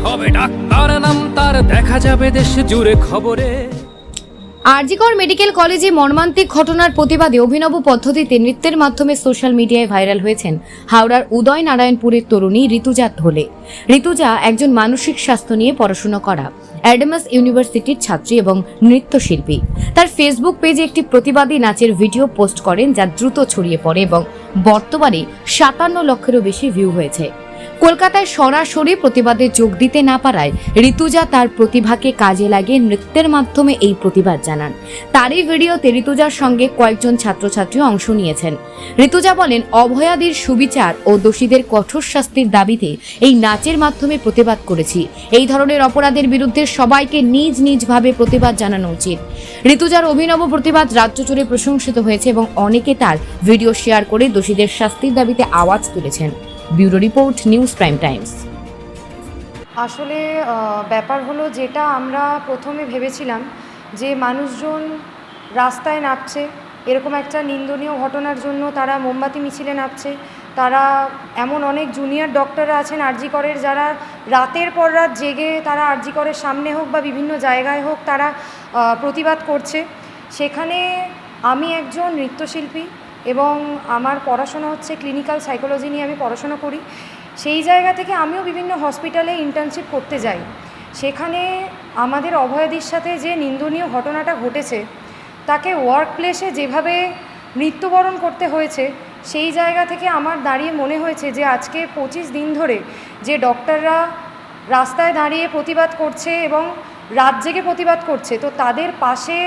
হবে ডাক্তার, নাম তার দেখা যাবে দেশ জুড়ে খবরে। আরজিকর মেডিকেল কলেজে মর্মান্তিক ঘটনার প্রতিবাদে অভিনব পদ্ধতিতে নৃত্যের মাধ্যমে সোশ্যাল মিডিয়ায় ভাইরাল হয়েছেন হাওড়ার উদয় নারায়ণপুরের তরুণী ঋতুজা ধোলে। ঋতুজা একজন মানসিক স্বাস্থ্য নিয়ে পড়াশোনা করা অ্যাডামাস ইউনিভার্সিটির ছাত্রী এবং নৃত্যশিল্পী। তার ফেসবুক পেজে একটি প্রতিবাদী নাচের ভিডিও পোস্ট করেন, যা দ্রুত ছড়িয়ে পড়ে এবং বর্তমানে 57 লক্ষেরও বেশি ভিউ হয়েছে। কলকাতায় সরাসরি প্রতিবাদে যোগ দিতে না পারায় ঋতুজা তার প্রতিভাকে কাজে লাগিয়ে নৃত্যের মাধ্যমে এই প্রতিবাদ জানান। তারই ভিডিওতে ঋতুজার সঙ্গে কয়েকজন ছাত্রছাত্রী অংশ নিয়েছেন। ঋতুজা বলেন, অভয়াদির সুবিচার ও দোষীদের কঠোর শাস্তির দাবিতে এই নাচের মাধ্যমে প্রতিবাদ করেছি। এই ধরনের অপরাধের বিরুদ্ধে সবাইকে নিজ নিজভাবে প্রতিবাদ জানানো উচিত। ঋতুজার অভিনব প্রতিবাদ রাজ্য জুড়ে প্রশংসিত হয়েছে এবং অনেকে তার ভিডিও শেয়ার করে দোষীদের শাস্তির দাবিতে আওয়াজ তুলেছেন। Bureau report, news prime Times. আসলে ব্যাপার হলো, যেটা আমরা প্রথমে ভেবেছিলাম যে মানুষজন রাস্তায় নামছে এরকম একটা নিন্দনীয় ঘটনার জন্য, তারা মোমবাতি মিছিলে নামছে, তারা এমন অনেক জুনিয়র ডক্টররা আছেন আরজি করের, যারা রাতের পর রাত জেগে তারা আরজি করের সামনে হোক বা বিভিন্ন জায়গায় হোক তারা প্রতিবাদ করছে। সেখানে আমি একজন নৃত্যশিল্পী এবং আমার পড়াশোনা হচ্ছে ক্লিনিক্যাল সাইকোলজি নিয়ে আমি পড়াশোনা করি। সেই জায়গা থেকে আমিও বিভিন্ন হসপিটালে ইন্টার্নশিপ করতে যাই। সেখানে আমাদের অভয়াদির সাথে যে নিন্দনীয় ঘটনাটা ঘটেছে, তাকে ওয়ার্ক প্লেসে যেভাবে মৃত্যুবরণ করতে হয়েছে, সেই জায়গা থেকে আমার দাঁড়িয়ে মনে হয়েছে যে আজকে 25 দিন ধরে যে ডক্টররা রাস্তায় দাঁড়িয়ে প্রতিবাদ করছে এবং রাত জেগে প্রতিবাদ করছে, তো তাদের পাশে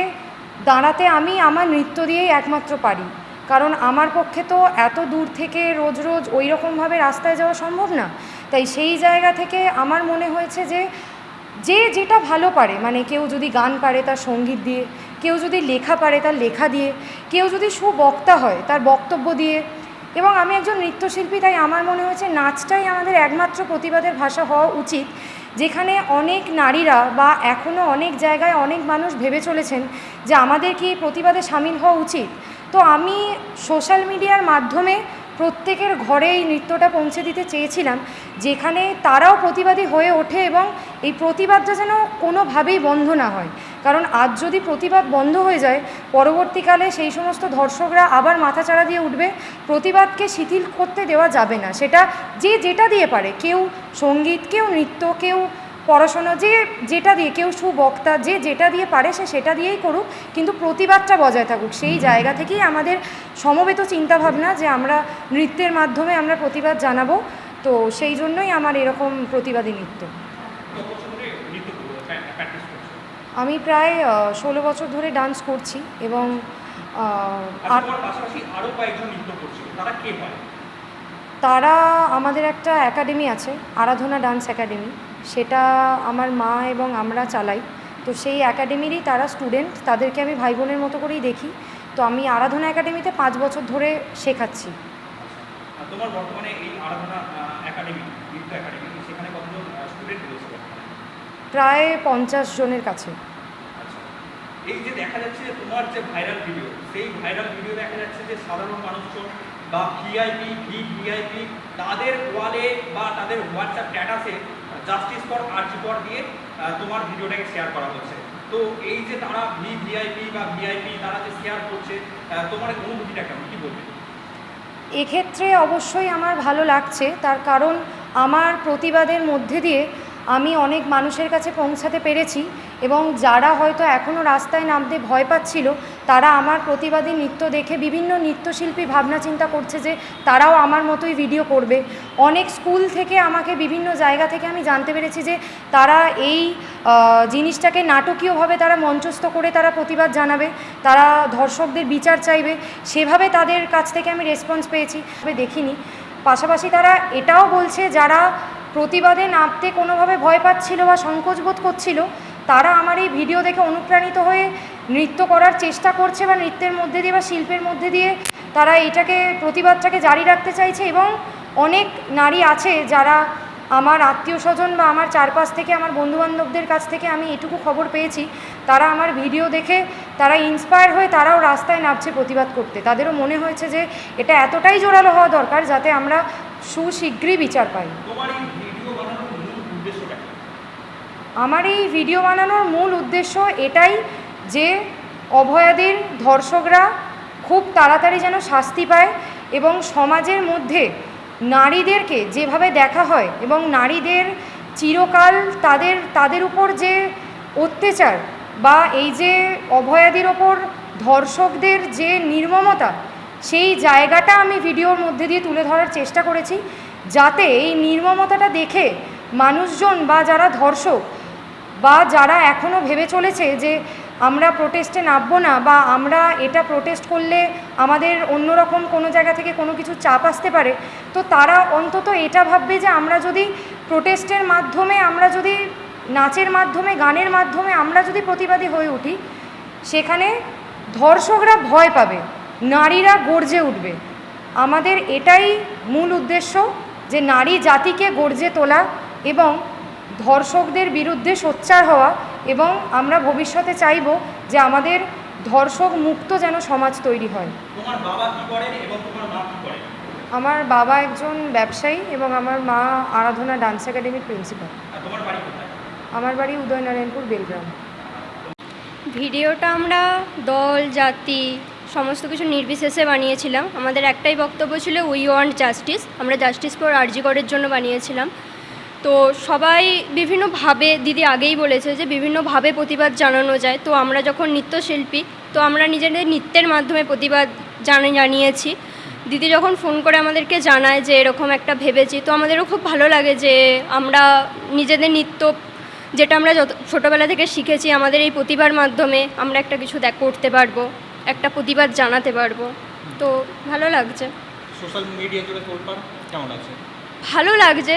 দাঁড়াতে আমি আমার নৃত্য দিয়েই একমাত্র পারি। কারণ আমার পক্ষে তো এত দূর থেকে রোজ রোজ ওই রকমভাবে রাস্তায় যাওয়া সম্ভব না। তাই সেই জায়গা থেকে আমার মনে হয়েছে যে যে যেটা ভালো পারে, মানে কেউ যদি গান পারে তার সঙ্গীত দিয়ে, কেউ যদি লেখা পারে তার লেখা দিয়ে, কেউ যদি সুবক্তা হয় তার বক্তব্য দিয়ে, এবং আমি একজন নৃত্যশিল্পী, তাই আমার মনে হয়েছে নাচটাই আমাদের একমাত্র প্রতিবাদের ভাষা হওয়া উচিত। যেখানে অনেক নারীরা বা এখনও অনেক জায়গায় অনেক মানুষ ভেবে চলেছেন যে আমাদের কি প্রতিবাদে সামিল হওয়া উচিত। তো আমি সোশ্যাল মিডিয়ার মাধ্যমে প্রত্যেকের ঘরে এই নৃত্যটা পৌঁছে দিতে চেয়েছিলাম, যেখানে তারাও প্রতিবাদী হয়ে ওঠে এবং এই প্রতিবাদটা যেন কোনোভাবেই বন্ধ না হয়। কারণ আজ যদি প্রতিবাদ বন্ধ হয়ে যায়, পরবর্তীকালে সেই সমস্ত ধর্ষকরা আবার মাথাচাড়া দিয়ে উঠবে। প্রতিবাদকে শিথিল করতে দেওয়া যাবে না, সেটা যে যেটা দিয়ে পারে, কেউ সঙ্গীত, কেউ নৃত্য, কেউ পড়াশোনা, যে যেটা দিয়ে, কেউ সুবক্তা, যে যেটা দিয়ে পারে সে সেটা দিয়েই করুক, কিন্তু প্রতিবাদটা বজায় থাকুক। সেই জায়গা থেকেই আমাদের সমবেত চিন্তাভাবনা যে আমরা নৃত্যের মাধ্যমে আমরা প্রতিবাদ জানাবো। তো সেই জন্যই আমার এরকম প্রতিবাদী নৃত্য। আমি প্রায় 16 বছর ধরে ডান্স করছি এবং তারা আমাদের একটা একাডেমি আছে, আরাধনা ডান্স একাডেমি, সেটা আমার মা এবং আমরা চালাই। তো সেই একাডেমিরই তারা স্টুডেন্ট, তাদেরকে আমি ভাই বোনের মতো করেই দেখি। তো আমি আরাধনা একাডেমিতে 5 বছর ধরে শেখাচ্ছি। তোমার বর্তমানে এই আরাধনা একাডেমি, নৃত্য একাডেমি, সেখানে কতজন স্টুডেন্ট রয়েছে? প্রায় 50 জনের কাছে। এই যে দেখা যাচ্ছে যে তোমার যে ভাইরাল ভিডিও, সেই ভাইরাল ভিডিও দেখা যাচ্ছে যে সাধারণ মানুষজন বা ভিআইপি, ভিভিআইপি তাদের ওয়ালে বা তাদের হোয়াটসঅ্যাপ স্ট্যাটাসে জাস্টিস ফর আরজি কর দিয়ে তোমার ভিডিওটাকে শেয়ার করা হচ্ছে। তো এই যে তারা ভিভিআইপি বা ভিআইপি তারা যে শেয়ার করছে, তোমার অনুভূতিটা কেমন, কী বলবে? এক্ষেত্রে অবশ্যই আমার ভালো লাগছে, তার কারণ আমার প্রতিবাদের মধ্যে দিয়ে আমি অনেক মানুষের কাছে পৌঁছাতে পেরেছি এবং যারা হয়তো এখনও রাস্তায় নামতে ভয় পাচ্ছিল, তারা আমার প্রতিবাদী নৃত্য দেখে বিভিন্ন নৃত্যশিল্পী ভাবনা চিন্তা করছে যে তারাও আমার মতোই ভিডিও করবে। অনেক স্কুল থেকে আমাকে বিভিন্ন জায়গা থেকে আমি জানতে পেরেছি যে তারা এই জিনিসটাকে নাটকীয়ভাবে তারা মঞ্চস্থ করে তারা প্রতিবাদ জানাবে, তারা ধর্ষকদের বিচার চাইবে, সেভাবে তাদের কাছ থেকে আমি রেসপন্স পেয়েছি। দেখিনি, পাশাপাশি তারা এটাও বলছে যারা প্রতিবাদে নামতে কোনোভাবে ভয় পাচ্ছিল বা সংকোচবোধ করছিল, তারা আমার এই ভিডিও দেখে অনুপ্রাণিত হয়ে নৃত্য করার চেষ্টা করছে বা নৃত্যের মধ্যে দিয়ে বা শিল্পের মধ্যে দিয়ে তারা এইটাকে প্রতিবাদটাকে জারি রাখতে চাইছে। এবং অনেক নারী আছে যারা আমার আত্মীয় স্বজন বা আমার চারপাশ থেকে আমার বন্ধুবান্ধবদের কাছ থেকে আমি এটুকু খবর পেয়েছি, তারা আমার ভিডিও দেখে তারা ইন্সপায়ার হয়ে তারাও রাস্তায় নামছে প্রতিবাদ করতে। তাদেরও মনে হয়েছে যে এটা এতটাই জোরালো হওয়া দরকার যাতে আমরা সুশীঘ্রই বিচার পাই। তোমার এই ভিডিও বানানোর মূল উদ্দেশ্যটা কি? আমার এই ভিডিও বানানোর মূল উদ্দেশ্য এটাই যে অভয়াদের ধর্ষকরা খুব তাড়াতাড়ি যেন শাস্তি পায় এবং সমাজের মধ্যে নারীদেরকে যেভাবে দেখা হয় এবং নারীদের চিরকাল তাদের উপর যে অত্যাচার বা এই যে অভয়াদের ওপর ধর্ষকদের যে নির্মমতা, সেই জায়গাটা আমি ভিডিওর মধ্যে দিয়ে তুলে ধরার চেষ্টা করেছি, যাতে এই নির্মমতাটা দেখে মানুষজন বা যারা ধর্ষক বা যারা এখনও ভেবে চলেছে যে আমরা প্রোটেস্টে নামবো না বা আমরা এটা প্রোটেস্ট করলে আমাদের অন্যরকম কোনো জায়গা থেকে কোনো কিছু চাপ আসতে পারে, তো তারা অন্তত এটা ভাববে যে আমরা যদি প্রোটেস্টের মাধ্যমে, আমরা যদি নাচের মাধ্যমে, গানের মাধ্যমে আমরা যদি প্রতিবাদী হয়ে উঠি, সেখানে ধর্ষকরা ভয় পাবে, নারীরা গর্জে উঠবে। আমাদের এটাই মূল উদ্দেশ্য, যে নারী জাতিকে গর্জে তোলা এবং ধর্ষকদের বিরুদ্ধে সোচ্চার হওয়া, এবং আমরা ভবিষ্যতে চাইব যে আমাদের ধর্ষক মুক্ত যেন সমাজ তৈরি হয়। তোমার বাবা কি করেন এবং তোমার মা কি করেন? আমার বাবা একজন ব্যবসায়ী এবং আমার মা আরাধনা ডান্স একাডেমির প্রিন্সিপাল। আর তোমার বাড়ি কোথায়? আমার বাড়ি উদয়নারায়ণপুর, বেলগ্রাম। ভিডিওটা আমরা দল জাতি সমস্ত কিছু নির্বিশেষে বানিয়েছিলাম। আমাদের একটাই বক্তব্য ছিল উই ওয়ান্ট জাস্টিস। আমরা জাস্টিস ফর আরজি করের জন্য বানিয়েছিলাম। তো সবাই বিভিন্নভাবে, দিদি আগেই বলেছে যে বিভিন্নভাবে প্রতিবাদ জানানো যায়। তো আমরা যখন নৃত্যশিল্পী, তো আমরা নিজেদের নৃত্যের মাধ্যমে প্রতিবাদ জানিয়েছি। দিদি যখন ফোন করে আমাদেরকে জানায় যে এরকম একটা ভেবেছি, তো আমাদেরও খুব ভালো লাগে যে আমরা নিজেদের নৃত্য, যেটা আমরা যত ছোটোবেলা থেকে শিখেছি, আমাদের এই প্রতিভার মাধ্যমে আমরা একটা কিছু করতে পারবো, একটা প্রতিবাদ জানাতে পারবো। তো ভালো লাগছে। সোশ্যাল মিডিয়া জুড়ে তোলপাড় কেমন আছে? ভালো লাগছে।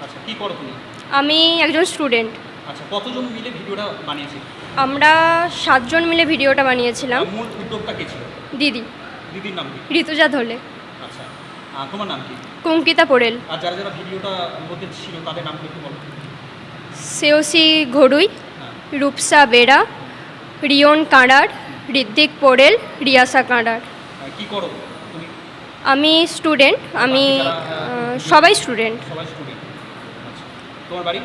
আচ্ছা, কি করো তুমি? আমি একজন স্টুডেন্ট। আচ্ছা, কতজন মিলে ভিডিওটা বানিয়েছি? আমরা 7 জন মিলে ভিডিওটা বানিয়েছিলাম। মূল উদ্যোক্তা কে ছিল? দিদি। দিদির নাম কি? ঋতুজা ধলে। আচ্ছা, তোমার নাম কি? কুঙ্কিতা পোড়েল। আর যারা যারা ভিডিওটা মধ্যে ছিল তাদের নাম কি একটু বলো? সেওসি ঘড়ুই, হ্যাঁ। রূপসা বেরা, রিয়ন কাঁড়ার, ঋত্বিক পোড়েল, রিয়াসা কাঁড়ার। কি করো তুমি? আমি স্টুডেন্ট। আমি বাকি যারা, সবাই স্টুডেন্ট। সবাই স্টুডেন্ট। আচ্ছা, তোমার বাড়ি?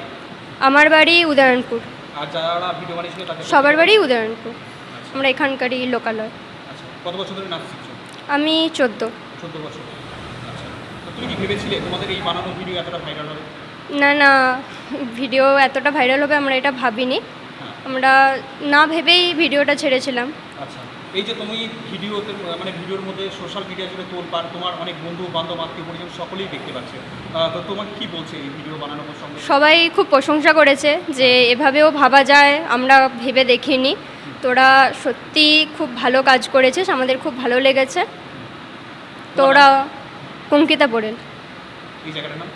আমার বাড়ি উদয়নপুর। আর যারা ভিডিও বানিয়েছিল তাদের? সবার বাড়ি উদয়নপুর। আচ্ছা। আমরা এখানকারই লোকালয়। আচ্ছা, কত বছর ধরে নাচ শিখছো? আমি 14। 14 বছর। আচ্ছা, তো তুমি কি ভেবেছিলে তোমাদের এই বানানো ভিডিও এতটা ভাইরাল হবে? না না, ভিডিও এতটা ভাইরাল হবে আমরা এটা ভাবিনি। হ্যাঁ। আমরা না ভেবেই ভিডিওটা ছেড়েছিলাম। আচ্ছা, এই যে তুমি ভিডিওতে, মানে ভিডিওর মধ্যে সোশ্যাল মিডিয়া জুড়ে তোলপাড়, তোমার অনেক বন্ধু বান্ধব আত্মীয় পরিজন সকলেই দেখতে পাচ্ছে, তো তোমাকে কি বলছে এই ভিডিও বানানোর সঙ্গে? সবাই খুব প্রশংসা করেছে যে এভাবেও ভাবা যায়, আমরা ভেবে দেখিনি। তোরা সত্যি খুব ভালো কাজ করেছিস, আমাদের খুব ভালো লেগেছে। তোরা কুঙ্কিতা পোড়েল, এই জায়গাটার নাম?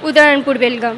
উদয়নপুর, বেলগাম।